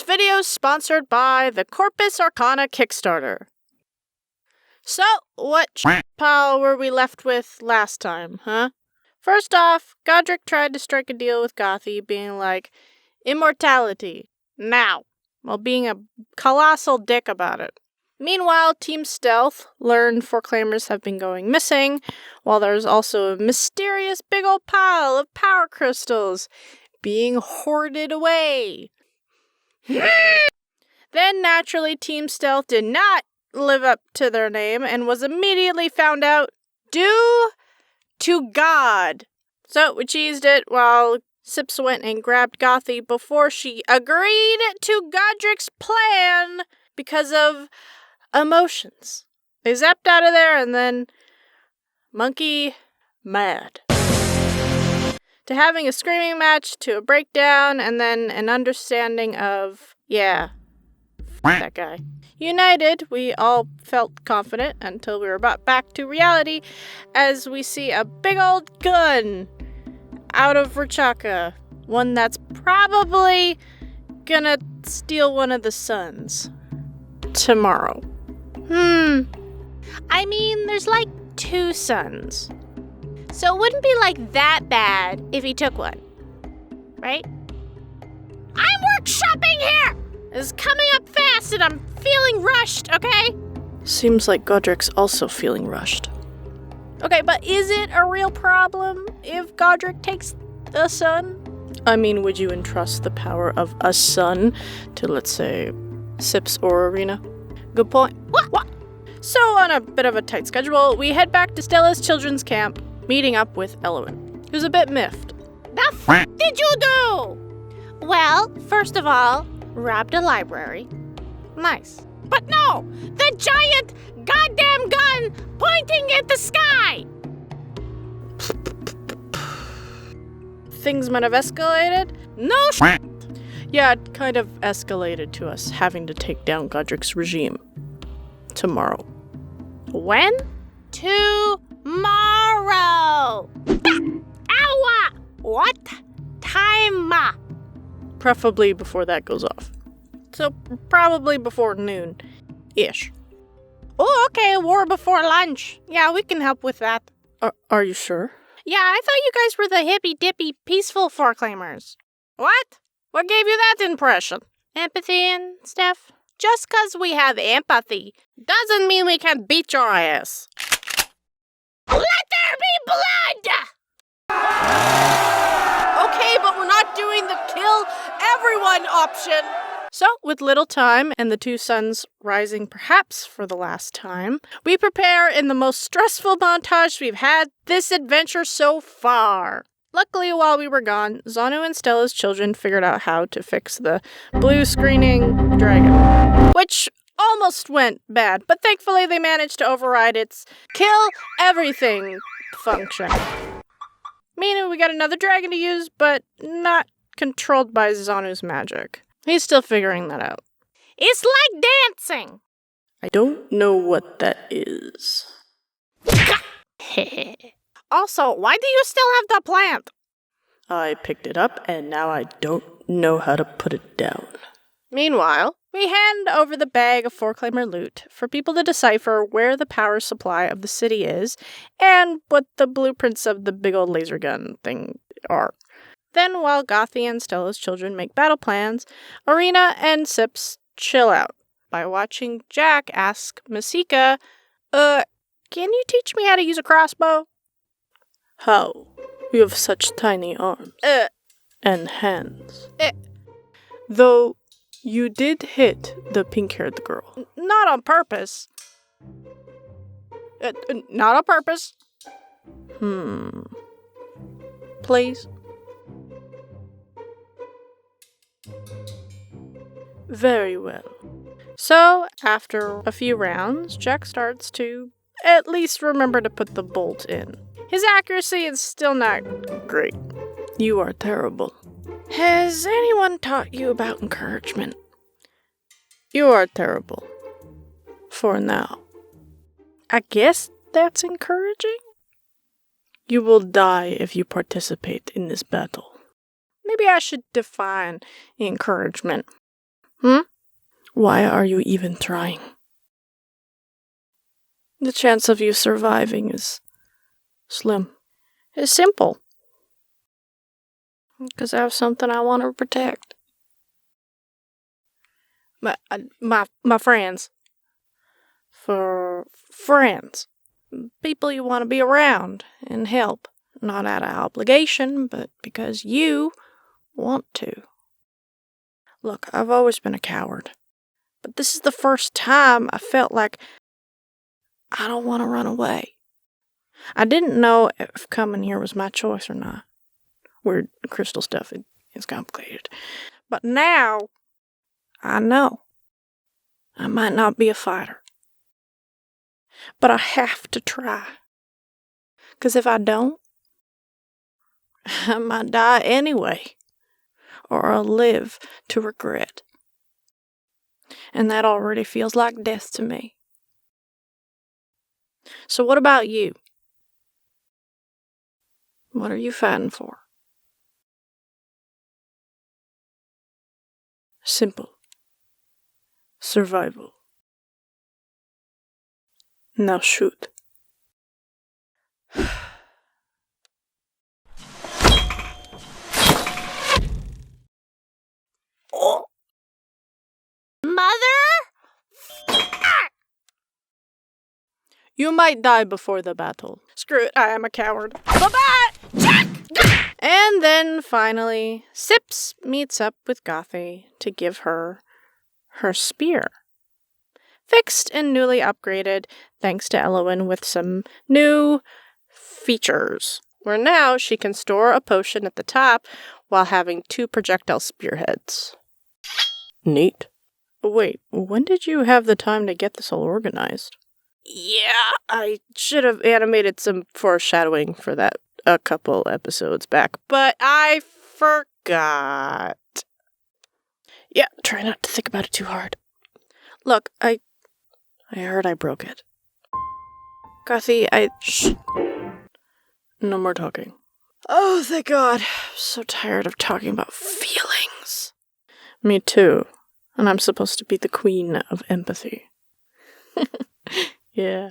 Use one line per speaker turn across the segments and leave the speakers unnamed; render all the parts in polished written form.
video is sponsored by the Corpus Arcana Kickstarter. So, what pile were we left with last time, huh? First off, Godric tried to strike a deal with Gothy, being like, immortality, now, while being a colossal dick about it. Meanwhile, Team Stealth learned Foreclaimers have been going missing, while there's also a mysterious big old pile of power crystals being hoarded away. Then, naturally, Team Stealth did not live up to their name and was immediately found out due to God. So we cheesed it while Sips went and grabbed Gothy before she agreed to Godric's plan because of emotions. They zapped out of there and then monkey mad. To having a screaming match, to a breakdown, and then an understanding of, yeah, that guy. United, we all felt confident until we were brought back to reality as we see a big old gun out of Rachaka. One that's probably gonna steal one of the suns tomorrow. I mean, there's like 2 suns. So it wouldn't be like that bad if he took one. Right? I'm workshopping here! It's coming up fast and I'm feeling rushed, okay? Seems like Godric's also feeling rushed. Okay, but is it a real problem if Godric takes a sun? I mean, would you entrust the power of a sun to, let's say, Sips or Arena? Good point. What? So, on a bit of a tight schedule, we head back to Stella's children's camp, meeting up with Elowen, who's a bit miffed. The f*** did you do? Well, first of all, robbed a library. Nice. But no! The giant goddamn gun pointing at the sky! Things might have escalated? No shit! Yeah, it kind of escalated to us having to take down Godric's regime. Tomorrow. When? Tomorrow! Ow! What time? Preferably before that goes off. So, probably before noon-ish. Oh, okay, war before lunch. Yeah, we can help with that. Are you sure? Yeah, I thought you guys were the hippy-dippy, peaceful Foreclaimers. What? What gave you that impression? Empathy and stuff? Just 'cause we have empathy doesn't mean we can beat your ass. Let there be blood! Okay, but we're not doing the kill everyone option. So, with little time and the 2 suns rising perhaps for the last time, we prepare in the most stressful montage we've had this adventure so far. Luckily, while we were gone, Zanu and Stella's children figured out how to fix the blue screening dragon, which almost went bad, but thankfully they managed to override its kill everything function. Meaning we got another dragon to use, but not controlled by Zanu's magic. He's still figuring that out. It's like dancing! I don't know what that is. Also, why do you still have the plant? I picked it up, and now I don't know how to put it down. Meanwhile, we hand over the bag of Foreclaimer loot for people to decipher where the power supply of the city is and what the blueprints of the big old laser gun thing are. Then, while Gothy and Stella's children make battle plans, Arena and Sips chill out by watching Jack ask Masika, can you teach me how to use a crossbow? How? You have such tiny arms. And hands. Though you did hit the pink-haired girl. Not on purpose. Not on purpose. Please? Very well. So, after a few rounds, Jack starts to at least remember to put the bolt in. His accuracy is still not great. You are terrible. Has anyone taught you about encouragement? You are terrible. For now. I guess that's encouraging? You will die if you participate in this battle. Maybe I should define encouragement. Why are you even trying? The chance of you surviving is slim. It's simple. Because I have something I want to protect. My friends. For friends. People you want to be around and help. Not out of obligation, but because you want to. Look, I've always been a coward. But this is the first time I felt like I don't want to run away. I didn't know if coming here was my choice or not. Weird crystal stuff, it's complicated. But now, I know. I might not be a fighter. But I have to try. Because if I don't, I might die anyway. Or I'll live to regret. And that already feels like death to me. So what about you? What are you fighting for? Simple. Survival. Now shoot. Oh. Mother? You might die before the battle. Screw it, I am a coward. Bye-bye! Check! And then, finally, Sips meets up with Gothy to give her spear. Fixed and newly upgraded, thanks to Elowen with some new features, where now she can store a potion at the top while having 2 projectile spearheads. Neat. Wait, when did you have the time to get this all organized? Yeah, I should have animated some foreshadowing for that a couple episodes back, but I forgot. Yeah, try not to think about it too hard. Look, I heard I broke it. Gothy, Shh. No more talking. Oh, thank God. I'm so tired of talking about feelings. Me too. And I'm supposed to be the queen of empathy. Yeah.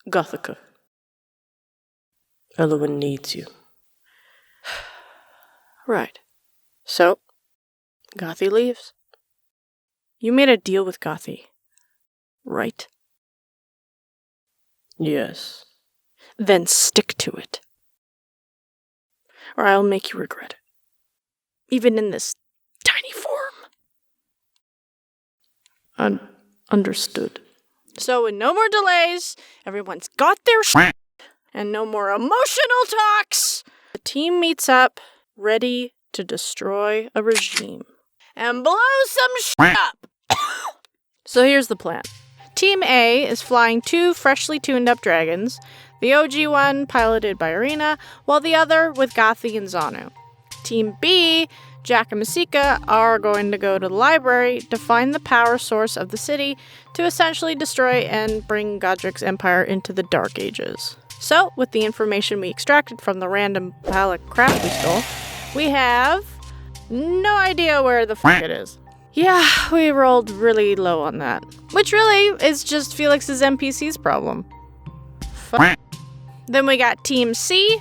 Gothica. Elowen needs you. Right. So, Gothy leaves. You made a deal with Gothy, right? Yes. Then stick to it. Or I'll make you regret it. Even in this tiny form. Understood. So with no more delays, everyone's got their shit, and no more emotional talks, the team meets up, ready to destroy a regime. And blow some shit up! So here's the plan. Team A is flying 2 freshly tuned up dragons, the OG one piloted by Irina, while the other with Gothy and Zanu. Team B, Jack and Masika, are going to go to the library to find the power source of the city to essentially destroy and bring Godric's empire into the Dark Ages. So, with the information we extracted from the random pile of crap we stole, we have no idea where the fuck it is. Yeah, we rolled really low on that. Which really is just Felix's NPC's problem. Fuck. Then we got Team C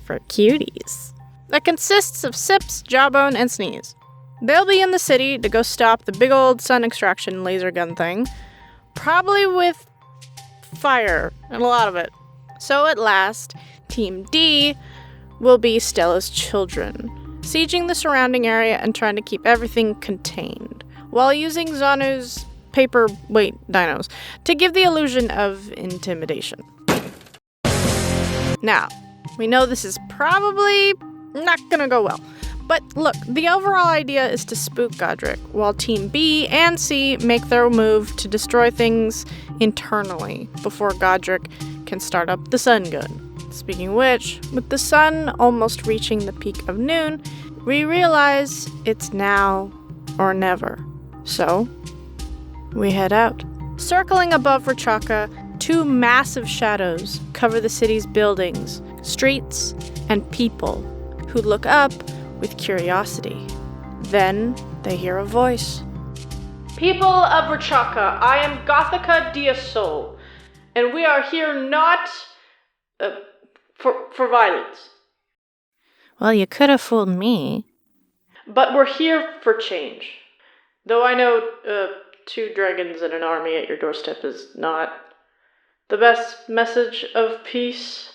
for cuties. That consists of Sips, Jawbone, and Sneeze. They'll be in the city to go stop the big old sun extraction laser gun thing. Probably with fire, and a lot of it. So at last, Team D will be Stella's children, sieging the surrounding area and trying to keep everything contained, while using Zanu's paperweight dinos to give the illusion of intimidation. Now, we know this is probably not gonna go well, but look, the overall idea is to spook Godric, while Team B and C make their move to destroy things internally before Godric can start up the sun gun. Speaking of which, with the sun almost reaching the peak of noon, we realize it's now or never. So, we head out. Circling above Rachaka, 2 massive shadows cover the city's buildings, streets, and people who look up with curiosity. Then they hear a voice. People of Rachaka, I am Gothica Diasol, and we are here not for violence.
Well, you could have fooled me.
But we're here for change. Though I know 2 dragons and an army at your doorstep is not the best message of peace.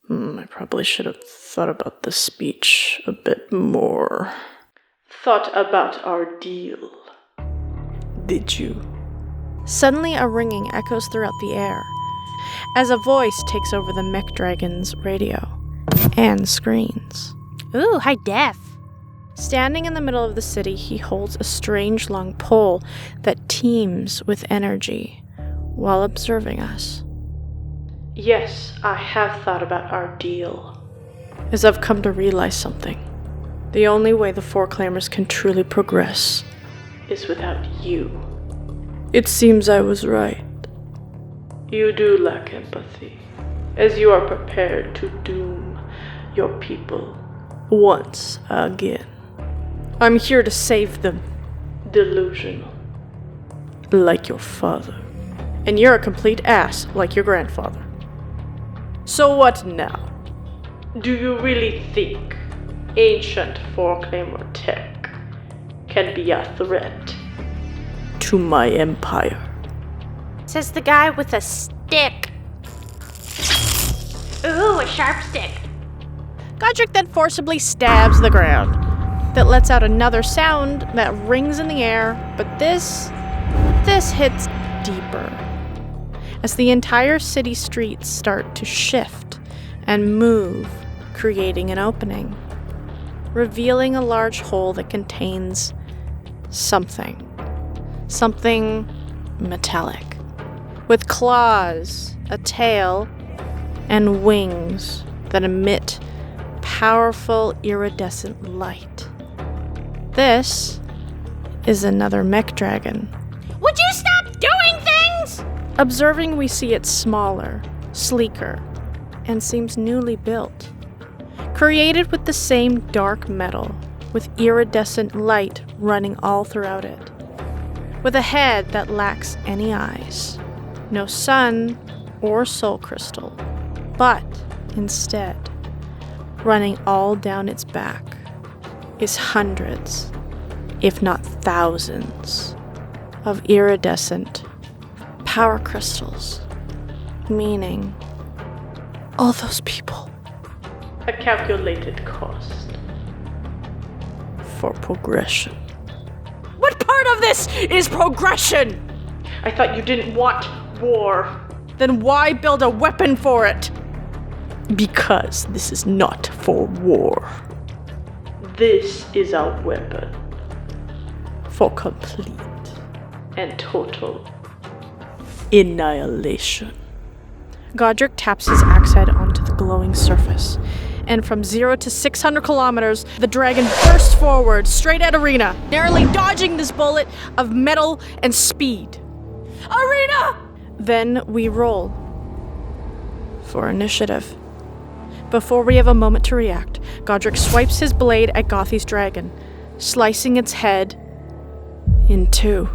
I probably should have thought about the speech a bit more. Thought about our deal. Did you?
Suddenly a ringing echoes throughout the air as a voice takes over the mech dragon's radio and screens. Ooh, high def. Standing in the middle of the city, he holds a strange long pole that teems with energy while observing us.
Yes, I have thought about our deal. As I've come to realize something. The only way the Four Claimers can truly progress is without you. It seems I was right. You do lack empathy, as you are prepared to doom your people once again. I'm here to save them. Delusional. Like your father. And you're a complete ass, like your grandfather. So what now? Do you really think ancient Four-Claimer tech can be a threat to my empire?
Says the guy with a stick. Ooh, a sharp stick. Godric then forcibly stabs the ground. That lets out another sound that rings in the air, but this hits deeper. As the entire city streets start to shift and move, creating an opening, revealing a large hole that contains something metallic, with claws, a tail, and wings that emit powerful iridescent light. This is another mech dragon. Would you stop doing things? Observing, we see it smaller, sleeker, and seems newly built. Created with the same dark metal, with iridescent light running all throughout it. With a head that lacks any eyes, no sun or soul crystal, but instead, running all down its back, is hundreds, if not thousands, of iridescent power crystals, meaning all those people.
A calculated cost for progression.
What part of this is progression?
I thought you didn't want war.
Then why build a weapon for it?
Because this is not for war. This is a weapon for complete and total annihilation.
Godric taps his axe head onto the glowing surface, and from 0 to 600 kilometers, the dragon bursts forward, straight at Arena, narrowly dodging this bullet of metal and speed. Arena! Then we roll for initiative. Before we have a moment to react, Godric swipes his blade at Gothi's dragon, slicing its head in two.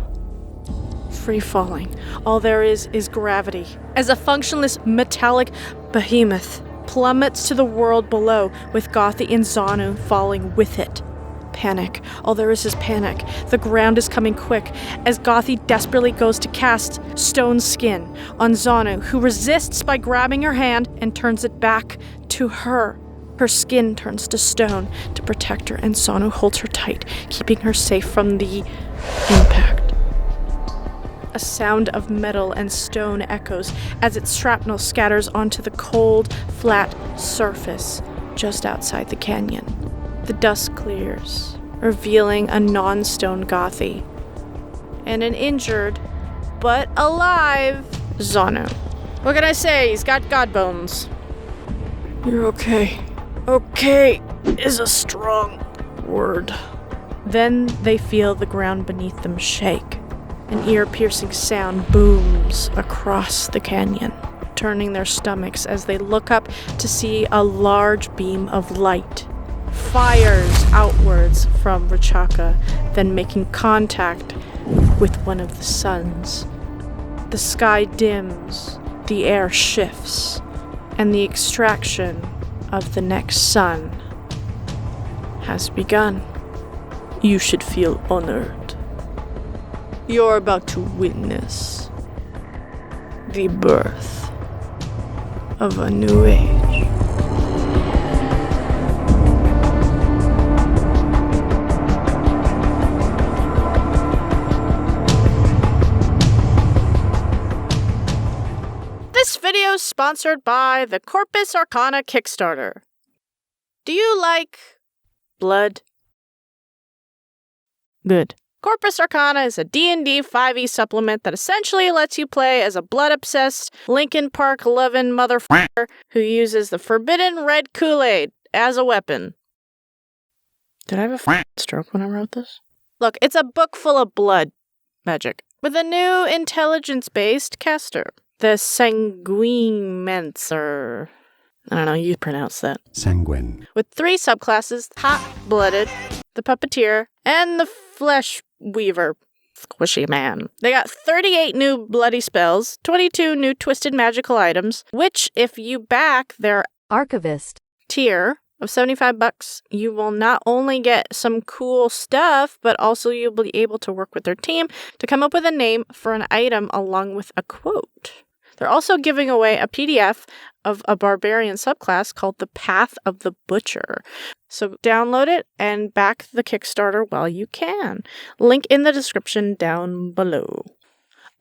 Free falling. All there is gravity, as a functionless metallic behemoth plummets to the world below, with Gothi and Zanu falling with it. Panic. All there is panic. The ground is coming quick, as Gothi desperately goes to cast Stone Skin on Zanu, who resists by grabbing her hand and turns it back to her. Her skin turns to stone to protect her, and Zanu holds her tight, keeping her safe from the impact. A sound of metal and stone echoes as its shrapnel scatters onto the cold, flat surface just outside the canyon. The dust clears, revealing a non-stone Gothi and an injured, but alive, Zanu. What can I say? He's got god bones.
You're okay. Okay is a strong word.
Then they feel the ground beneath them shake. An ear-piercing sound booms across the canyon, turning their stomachs as they look up to see a large beam of light. Fires outwards from Rachaka, then making contact with one of the suns. The sky dims, the air shifts, and the extraction of the next sun has begun. You should feel honored. You're about to witness the birth of a new age.
This video is sponsored by the Corpus Arcana Kickstarter. Do you like blood? Good. Corpus Arcana is a D&D 5e supplement that essentially lets you play as a blood-obsessed Linkin Park loving motherfucker who uses the forbidden red Kool-Aid as a weapon. Did I have a stroke when I wrote this? Look, it's a book full of blood magic with a new intelligence-based caster. The Sanguinemancer. I don't know, you pronounce that.
Sanguine.
With 3 subclasses, Hot-Blooded, the Puppeteer, and the Flesh Weaver. Squishy man. They got 38 new bloody spells, 22 new twisted magical items, which if you back their
Archivist
tier of $75, you will not only get some cool stuff, but also you'll be able to work with their team to come up with a name for an item along with a quote. They're also giving away a PDF of a barbarian subclass called the Path of the Butcher. So download it and back the Kickstarter while you can. Link in the description down below.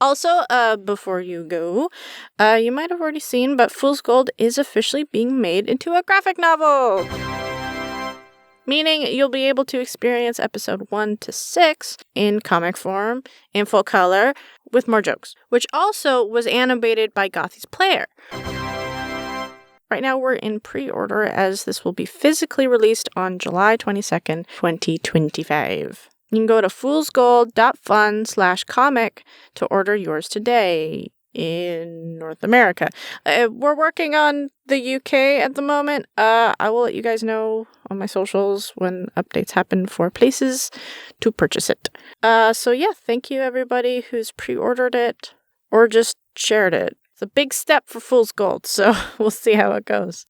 Also, before you go, you might have already seen, but Fool's Gold is officially being made into a graphic novel. Meaning you'll be able to experience episode 1 to 6 in comic form, in full color, with more jokes, which also was animated by Gothy's Player. Right now we're in pre-order as this will be physically released on July 22nd, 2025. You can go to foolsgold.fun/comic to order yours today in North America. We're working on the UK at the moment. I will let you guys know on my socials when updates happen for places to purchase it. So yeah, thank you everybody who's pre-ordered it or just shared it. It's a big step for Fool's Gold, so we'll see how it goes.